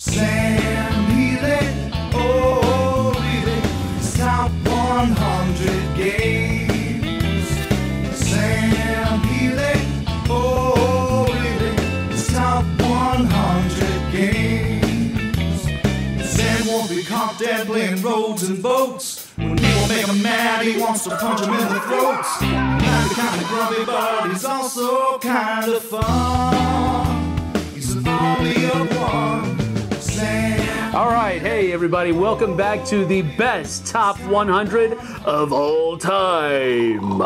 Sam Healey, oh really, it's top 100 games. Sam Healey, oh really, it's top 100 games. Sam won't be caught dead playing roads and boats. When people make him mad, he wants to punch him in the throats. Not kind of grumpy, but he's also kind of fun. He's an army of one. All right, hey everybody, welcome back to the best top 100 of all time.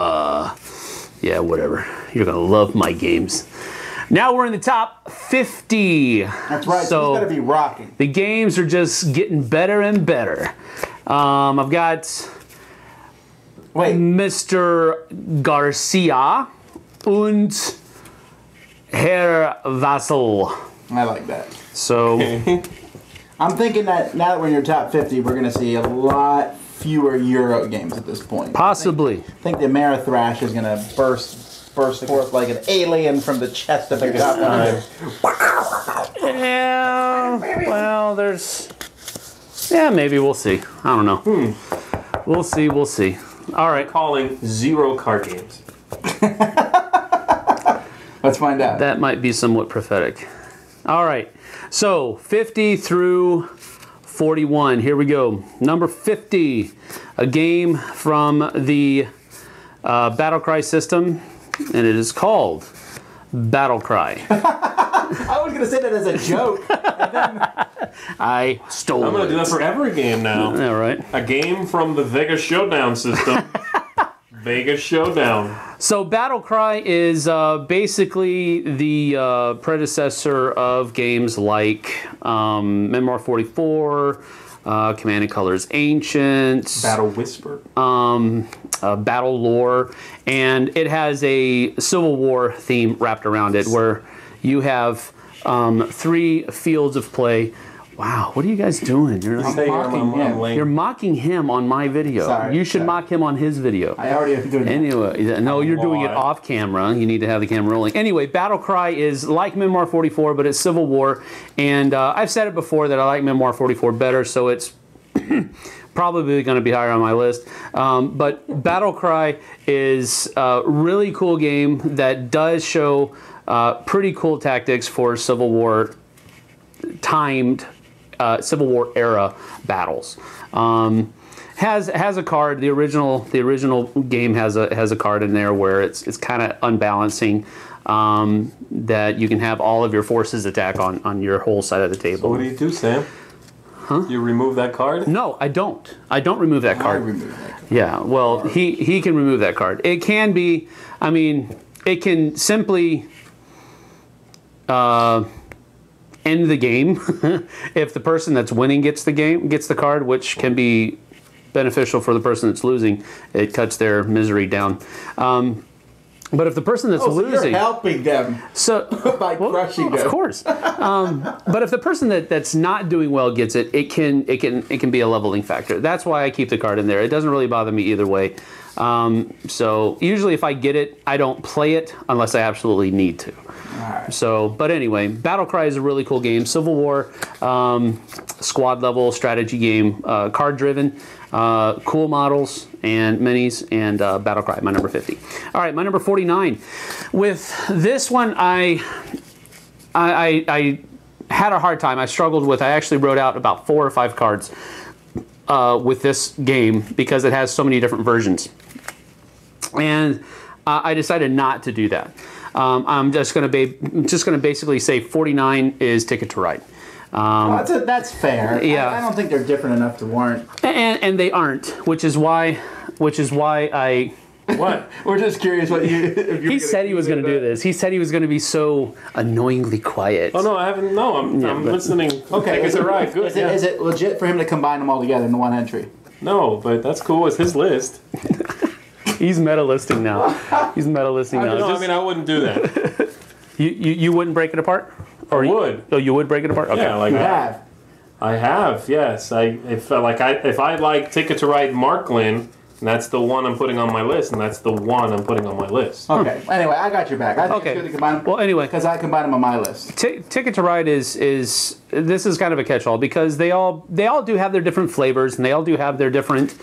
Yeah, whatever. You're gonna love my games. Now we're in the top 50. That's right, so he's gonna be rocking. The games are just getting better and better. I've got Mr. Garcia and Herr Vassal. I like that. So I'm thinking that now that we're in your top 50, we're going to see a lot fewer Euro games at this point. Possibly. I think the Amerithrash is going to burst forth like an alien from the chest of the top 100. Yeah, well, yeah, maybe we'll see. I don't know. We'll see. All right. Calling 0 card games. Let's find out. That might be somewhat prophetic. All right. So 50 through 41. Here we go. Number 50, a game from the Battle Cry system, and it is called Battle Cry. I was going to say that as a joke. I stole it. I'm going to do that for every game now. All right. A game from the Vegas Showdown system. Vegas Showdown. So Battle Cry is basically the predecessor of games like Memoir 44, Command & Colors Ancient, Battle Whisper, Battle Lore, and it has a Civil War theme wrapped around it where you have 3 fields of play. Wow, what are you guys doing? You're mocking him on my video. Sorry, you should mock him on his video. I already am doing that. Anyway, no, you're doing it off camera. You need to have the camera rolling. Anyway, Battle Cry is like Memoir 44, but it's Civil War. And I've said it before that I like Memoir 44 better, so it's probably going to be higher on my list. But Battle Cry is a really cool game that does show pretty cool tactics for Civil War timed Civil War era battles. Has a card. The original game has a card in there where it's kind of unbalancing. That you can have all of your forces attack on your whole side of the table. So what do you do, Sam? Huh? You remove that card? No, I don't. I don't remove that card. I remove that card. Yeah, well, he can remove that card. It can be, I mean, it can simply end the game if the person that's winning gets the card, which can be beneficial for the person that's losing. It cuts their misery down. But if the person that's losing, you're helping them by crushing them. Of course. But if the person that's not doing well gets it, it can be a leveling factor. That's why I keep the card in there. It doesn't really bother me either way. So usually if I get it, I don't play it unless I absolutely need to. So, but anyway, Battle Cry is a really cool game. Civil War, squad level strategy game, card driven, cool models and minis, and Battle Cry, my number 50. All right, my number 49. With this one, I had a hard time. I struggled with. I actually wrote out about 4 or 5 cards with this game because it has so many different versions, and I decided not to do that. I'm just going to basically say 49 is Ticket to Ride. That's fair. Yeah. I don't think they're different enough to warrant. And they aren't, which is why I. What? We're just curious what you. He said he was going to do this. He said he was going to be so annoyingly quiet. Oh no, I haven't. No, I'm listening. Okay, is it right? Good. Is it legit for him to combine them all together in one entry? No, but that's cool. It's his list. He's meta listing now. He's meta listing now. No, I mean I wouldn't do that. You wouldn't break it apart? Or I would. Oh, you would break it apart? Okay. Yeah, like You have. I have. Yes. If I like Ticket to Ride Markland, And that's the one I'm putting on my list, and that's the one I'm putting on my list. Okay. Anyway, I got your back. I think Okay. it's good to combine them. Well, anyway. Because I combine them on my list. Ticket to Ride is this is kind of a catch-all because they all do have their different flavors and they all do have their different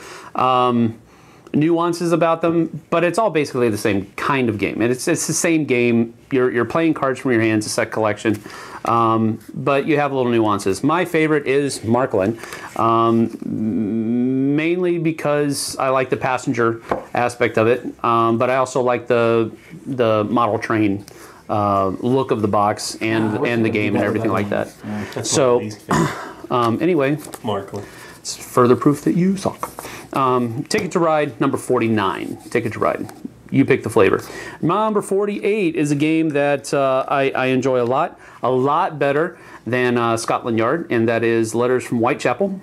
nuances about them, but it's all basically the same kind of game. And it's the same game. You're playing cards from your hands, a set collection, but you have little nuances. My favorite is Markland, mainly because I like the passenger aspect of it, but I also like the model train look of the box and the game and everything like that. Yeah, that's So, my least favorite. anyway, Markland. it's further proof that you suck. Ticket to Ride, number 49. Ticket to Ride. You pick the flavor. Number 48 is a game that I enjoy a lot better than Scotland Yard, and that is Letters from Whitechapel.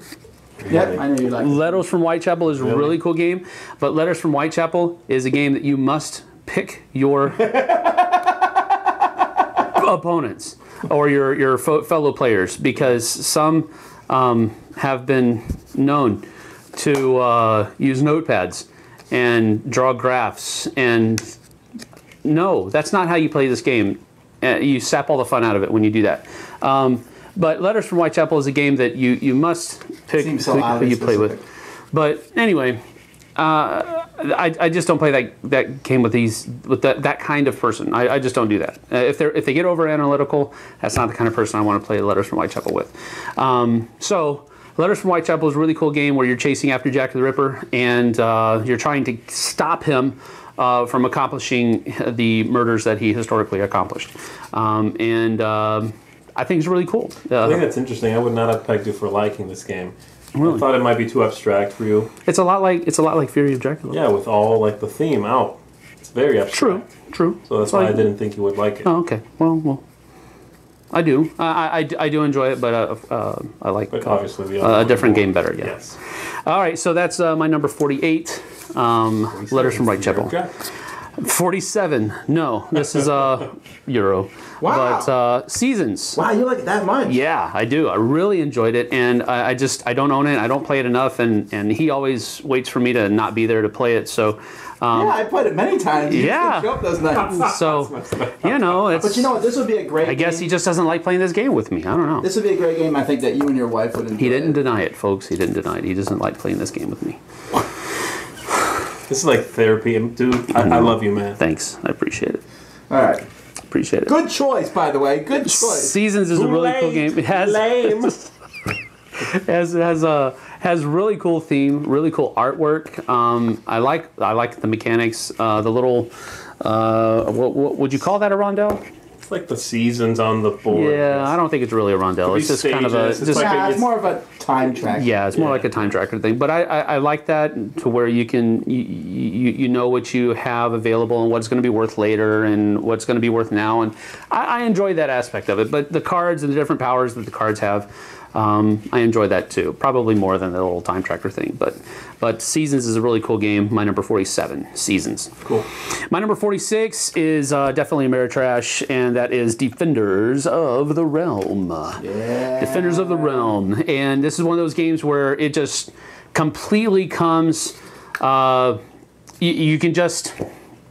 Yep, I know you like it. Letters from Whitechapel is a really cool game, but Letters from Whitechapel is a game that you must pick your opponents or your fellow players, because some have been known to use notepads and draw graphs, and no, that's not how you play this game. You sap all the fun out of it when you do that. But Letters from Whitechapel is a game that you must pick Seems so who oddly you play with. specific. But anyway, I just don't play that game with that kind of person. I just don't do that. If they get over analytical, that's not the kind of person I want to play Letters from Whitechapel with. So Letters from Whitechapel is a really cool game where you're chasing after Jack the Ripper and you're trying to stop him from accomplishing the murders that he historically accomplished. I think it's really cool. I think that's interesting. I would not have pegged you for liking this game. Really? I thought it might be too abstract for you. It's a lot like Fury of Dracula. Yeah, with all like the theme out. It's very abstract. True. So that's why I didn't think you would like it. Oh, okay. Well, I do. I do enjoy it, but I like But obviously the other a one different more. game better. Yeah. Yes. All right. So that's my number 48. Letters from Whitechapel. Okay. 47. No, this is Euro. Wow. But Seasons. Wow, you like it that much? Yeah, I do. I really enjoyed it, and I don't own it. I don't play it enough, and he always waits for me to not be there to play it. So, Yeah, I played it many times. You Yeah. used to show up those nights. so it's. But you know what? This would be a great I guess game. he just doesn't like playing this game with me. I don't know. This would be a great game, I think, that you and your wife would enjoy. He didn't deny it, folks. He didn't deny it. He doesn't like playing this game with me. This is like therapy. Dude, I love you, man. Thanks. I appreciate it. All right. Appreciate it. Good choice, by the way. Good choice. Seasons is a really cool game. It has Lame. has really cool theme, really cool artwork. I like the mechanics. The little what would you call that, a rondelle? It's like the seasons on the board. Yeah, I don't think it's really a rondelle. Could It's be just kind of a stages. It's like Yeah, it's it's- more of a time track. yeah, it's more Yeah. like a time tracker thing. But I like that, to where you can you know what you have available and what's going to be worth later and what's going to be worth now, and I enjoy that aspect of it. But the cards and the different powers that the cards have, I enjoy that too. Probably more than the little time tracker thing. But Seasons is a really cool game. My number 47, Seasons. Cool. My number 46 is definitely Ameritrash, and that is Defenders of the Realm. Yeah. Defenders of the Realm. And this is one of those games where it just completely comes, you can just,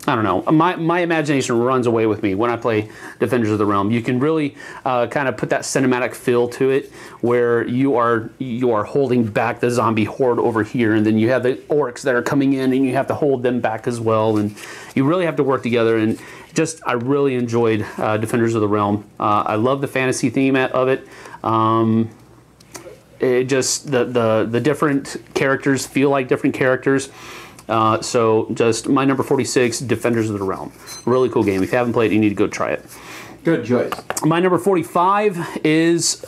I don't know, my imagination runs away with me when I play Defenders of the Realm. You can really kind of put that cinematic feel to it, where you are holding back the zombie horde over here, and then you have the orcs that are coming in, and you have to hold them back as well, and you really have to work together. And just, I really enjoyed Defenders of the Realm. I love the fantasy theme of it. It just, the different characters feel like different characters. So just my number 46, Defenders of the Realm. Really cool game. If you haven't played it, you need to go try it. Good choice. My number 45 is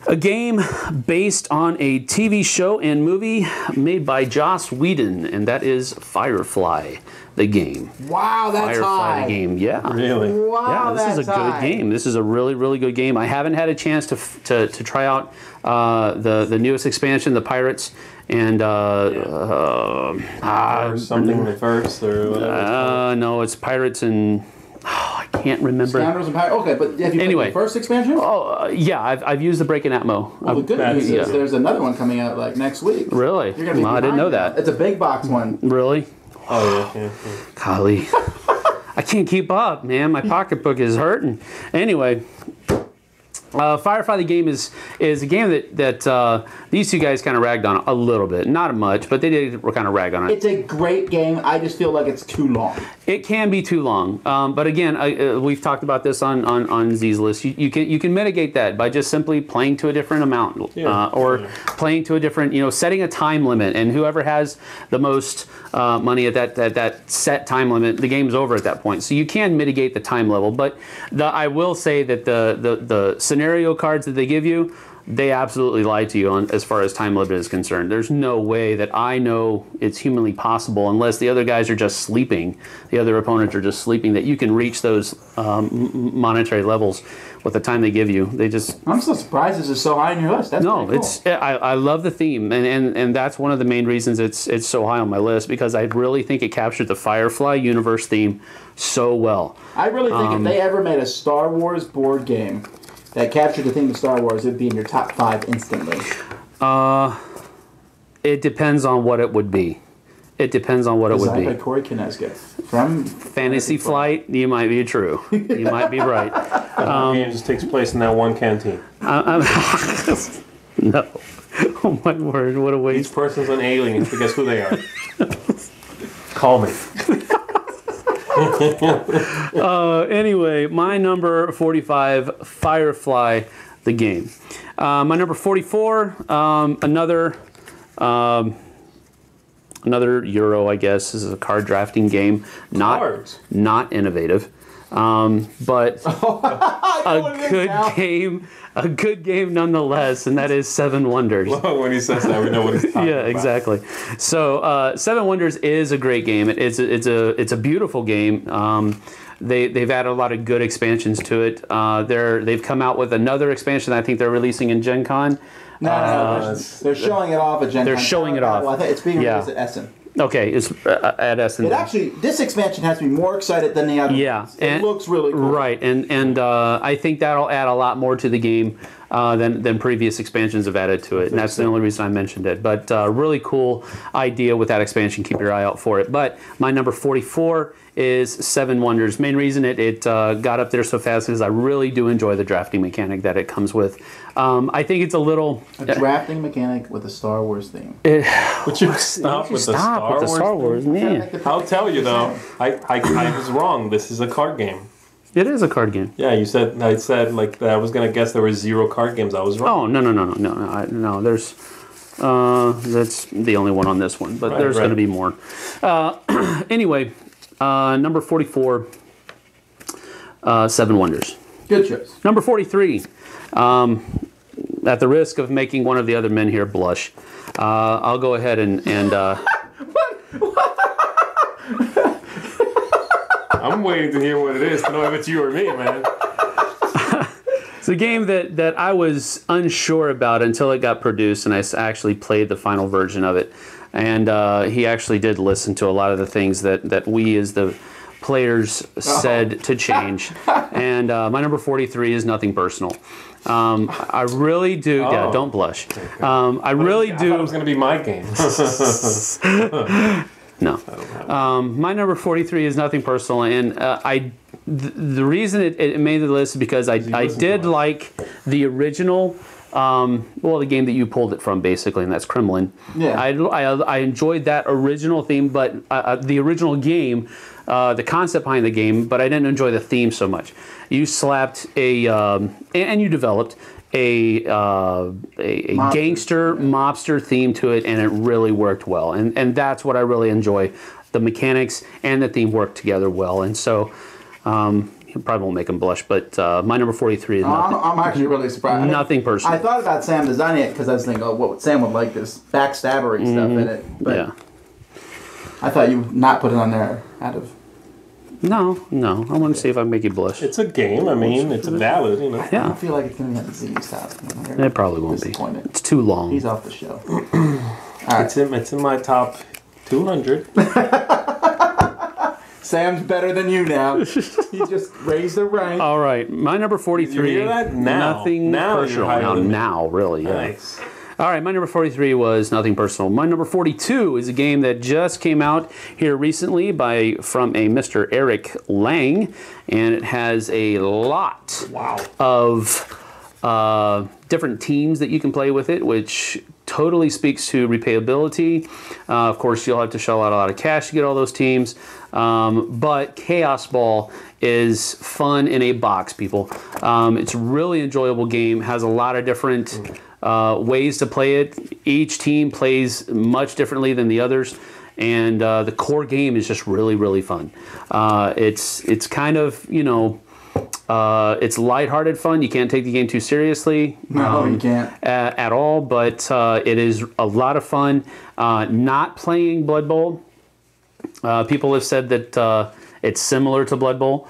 a game based on a TV show and movie made by Joss Whedon, and that is Firefly, the game. Wow, that's Firefly, high. the game, yeah. Really? Wow, Yeah, this is a that's good high. game. This is a really, really good game. I haven't had a chance to try out the newest expansion, the Pirates, and Or something reverse or whatever. no, it's Pirates and I can't remember. Scoundrels and Pirates. Okay, but have you Anyway. played the first expansion? Yeah, I've used the Breaking Atmo. Well, the good news is there's another one coming out like next week. Really? You're gonna be I didn't know behind that. It's a big box one. Really? Oh yeah. Golly. I can't keep up, man. My pocketbook is hurting. Anyway, Firefly the game is a game that these two guys kind of ragged on a little bit. Not much, but they did kind of rag on it. It's a great game. I just feel like it's too long. It can be too long, but again, we've talked about this on Z's list. You can mitigate that by just simply playing to a different amount, or playing to a different, setting a time limit, and whoever has the most money at that set time limit, the game's over at that point. So you can mitigate the time level, but I will say that the scenario cards that they give you, they absolutely lie to you on as far as time limit is concerned. There's no way that I know it's humanly possible, unless the other guys are just sleeping, the other opponents are just sleeping, that you can reach those monetary levels with the time they give you. I'm so surprised this is so high on your list. That's pretty cool. I love the theme, and that's one of the main reasons it's so high on my list, because I really think it captured the Firefly universe theme so well. I really think if they ever made a Star Wars board game that captured the theme of Star Wars, it'd be in your top 5 instantly. It depends on what it would be. It depends on what it would be. Designed by Corey Kineska from Fantasy Flight, you might be true. You might be right. The game just takes place in that one canteen. No. Oh my word, what a waste. Each person's an alien. So guess who they are? Call me. Anyway, my number 45, Firefly, the game. My number 44, another Euro, I guess. This is a card drafting game. Not innovative, but a good game nonetheless, and that is Seven Wonders. Well, when he says that, we know what he's talking about. Yeah, exactly. So Seven Wonders is a great game. It's a beautiful game. They've added a lot of good expansions to it. They've come out with another expansion that I think they're releasing in Gen Con. No, they're showing it off at Gen Con. They're showing it off. Well, I think it's being released at Essen. Okay, it's at Essen. This expansion has me more excited than the other. Yeah, ones. It looks really cool. Right, and I think that'll add a lot more to the game than previous expansions have added to it, and that's the only reason I mentioned it. But really cool idea with that expansion. Keep your eye out for it. But my number 44 is Seven Wonders. Main reason it got up there so fast is I really do enjoy the drafting mechanic that it comes with. I think it's a drafting mechanic with a Star Wars theme. Would you stop with the Star Wars? Man. I'll tell you though, I was wrong. This is a card game. It is a card game. Yeah, I said like that I was gonna guess there were 0 card games. I was wrong. Oh no. There's that's the only one on this one, but there's going to be more. Anyway, number 44, Seven Wonders. Good choice. Number 43. At the risk of making one of the other men here blush, I'll go ahead and I'm waiting to hear what it is to know if it's you or me, man. It's a game that I was unsure about until it got produced, and I actually played the final version of it. And he actually did listen to a lot of the things that we as the players said to change. And my number 43 is Nothing Personal. I really do. Yeah, don't blush. I really do. I thought it was going to be my game. No. My number 43 is Nothing Personal, and the reason it made the list is because I did like the original, the game that you pulled it from, basically, and that's Kremlin. Yeah. I enjoyed that original theme, but the original game, the concept behind the game, but I didn't enjoy the theme so much. You slapped and you developed a gangster mobster theme to it, and it really worked well. And that's what I really enjoy. The mechanics and the theme work together well. And so you probably won't make them blush, but my number 43 is Nothing. I'm actually really surprised. Nothing Personal. I thought about Sam designing it because I was thinking, Sam would like this backstabbery stuff in it. But yeah. I thought you would not put it on there out of... No. I want to see if I can make you blush. It's a game. I mean, it's valid, you know. I don't feel like it's going to be at Z's house. It probably won't be. It's too long. He's off the show. Right. It's in my top 200. Sam's better than you now. He just raised the rank. All right, my number 43. Did you hear that? Now. Nothing Now you're personal. higher than me. Now, really. Yeah. Nice. All right, my number 43 was Nothing Personal. My number 42 is a game that just came out here recently from a Mr. Eric Lang, and it has a lot of different teams that you can play with it, which totally speaks to repayability. Of course, you'll have to shell out a lot of cash to get all those teams, but Chaos Ball is fun in a box, people. It's a really enjoyable game, has a lot of different ways to play it. Each team plays much differently than the others, and the core game is just really, really fun. It's kind of, you know, it's lighthearted fun. You can't take the game too seriously. No, you can't. At all, but it is a lot of fun. Not playing Blood Bowl. People have said that it's similar to Blood Bowl.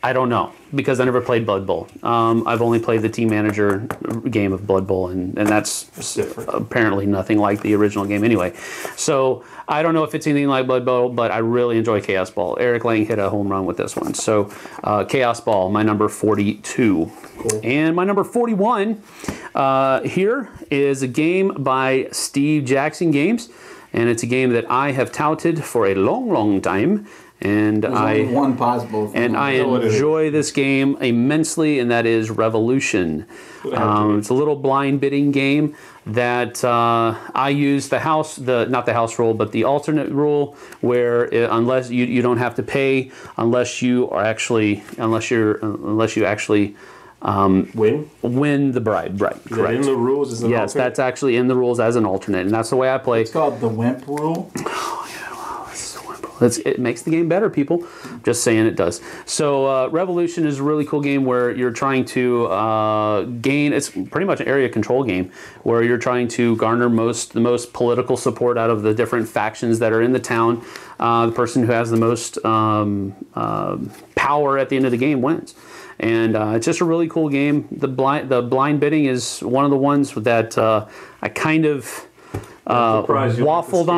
I don't know, because I never played Blood Bowl. I've only played the team manager game of Blood Bowl, and that's apparently nothing like the original game anyway. So I don't know if it's anything like Blood Bowl, but I really enjoy Chaos Ball. Eric Lang hit a home run with this one. So Chaos Ball, my number 42. Cool. And my number 41 here is a game by Steve Jackson Games, and it's a game that I have touted for a long, long time. And I enjoy this game immensely, and that is Revolution. It's a little blind bidding game that I use not the house rule, but the alternate rule, where unless you don't have to pay unless you actually win the bribe. Right? Is that in the rules? As an yes, alternate? that's actually in the rules as an alternate, and that's the way I play. It's called the Wimp Rule. It makes the game better, people. Just saying it does. So Revolution is a really cool game where you're trying to gain, it's pretty much an area control game, where you're trying to garner the most political support out of the different factions that are in the town. The person who has the most power at the end of the game wins. And it's just a really cool game. The blind bidding is one of the ones that I kind of waffled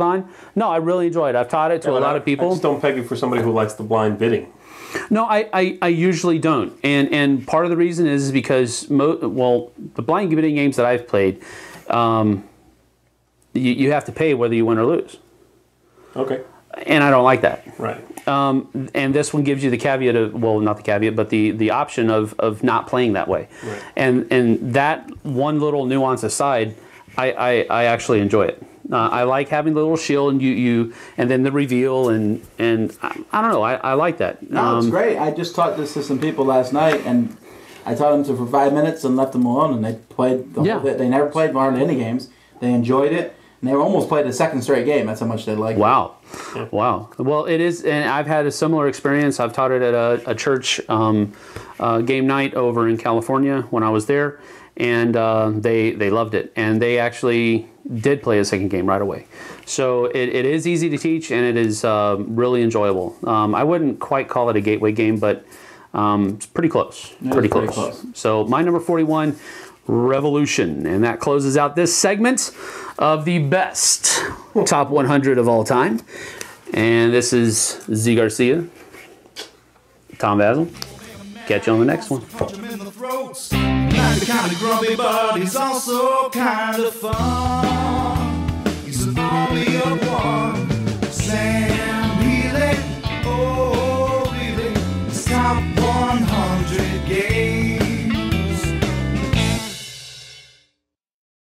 on. No, I really enjoyed it. I've taught it to a lot of people. I just don't peg it for somebody who likes the blind bidding. No, I usually don't. And part of the reason is because, the blind bidding games that I've played, you have to pay whether you win or lose. Okay. And I don't like that. Right. And this one gives you the caveat of, not the caveat, but the option of not playing that way. Right. And that one little nuance aside, I actually enjoy it. I like having the little shield and and then the reveal and I don't know, I like that. No, it's great. I just taught this to some people last night, and I taught them for 5 minutes and left them alone, and they played the whole bit. They never played hardly any games. They enjoyed it, and they almost played a second straight game. That's how much they liked it. Wow. Well, it is, and I've had a similar experience. I've taught it at a church game night over in California when I was there. And they loved it, and they actually did play a second game right away. So it is easy to teach, and it is really enjoyable. I wouldn't quite call it a gateway game, but it's pretty close. Pretty close. So my number 41, Revolution, and that closes out this segment of the best top 100 of all time. And this is Z Garcia, Tom Basil. Catch you on the next one. Not the kind of grumpy, but he's also kind of fun. He's an army of